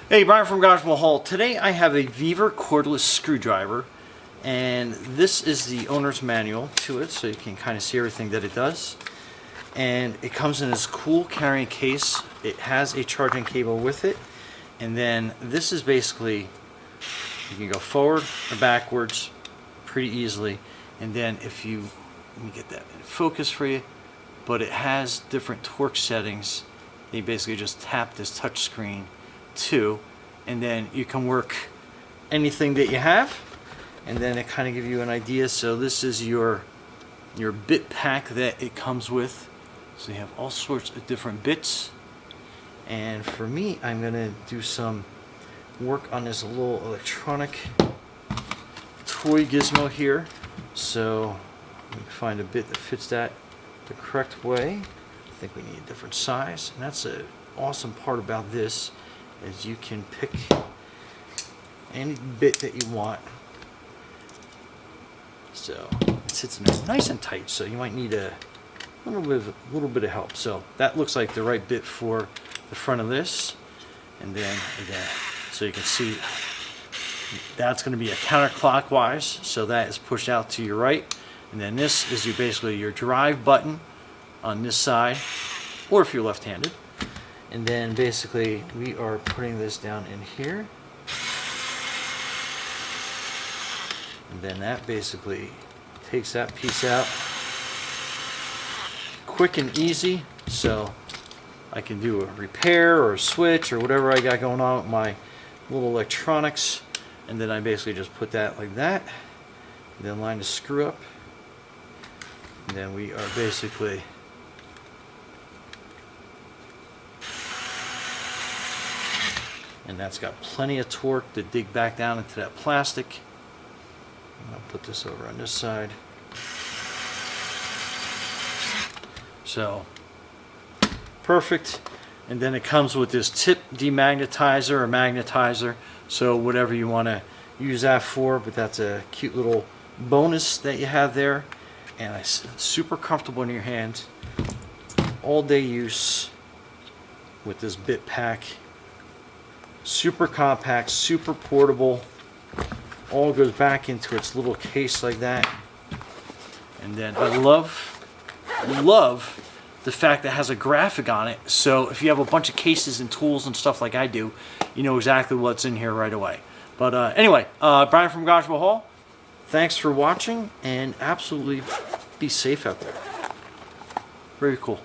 Hey, Brian from Garage Hall. Today I have a VEVOR cordless screwdriver, and this is the owner's manual to it, so you can kind of see everything that it does. And it comes in this cool carrying case. It has a charging cable with it, and then this is basically, you can go forward or backwards pretty easily. And then if you, let me get that in focus for you, but it has different torque settings. You basically just tap this touch screen too, and then you can work anything that you have, and then it kind of gives you an idea. So this is your bit pack that it comes with, so you have all sorts of different bits. And for me, I'm gonna do some work on this little electronic toy gizmo here. So let me find a bit that fits that the correct way. I think we need a different size, and that's an awesome part about this, is you can pick any bit that you want. So it sits in there nice and tight, so you might need a little bit of help. So that looks like the right bit for the front of this, and then again, so you can see that's going to be a counterclockwise, so that is pushed out to your right, and then this is basically your drive button on this side, or if you're left-handed. And then basically we are putting this down in here, and then that basically takes that piece out quick and easy, so I can do a repair or a switch or whatever I got going on with my little electronics. And then I basically just put that like that, and then line the screw up, and then we are basically and that's got plenty of torque to dig back down into that plastic. I'll put this over on this side. So perfect. And then it comes with this tip demagnetizer or magnetizer, so whatever you want to use that for, but that's a cute little bonus that you have there. And it's super comfortable in your hands, all day use with this bit pack. Super compact, super portable, all goes back into its little case like that. And then I love the fact that it has a graphic on it, so if you have a bunch of cases and tools and stuff like I do, you know exactly what's in here right away. But anyway, Brian from Garage Hall, thanks for watching, and absolutely be safe out there. Very cool.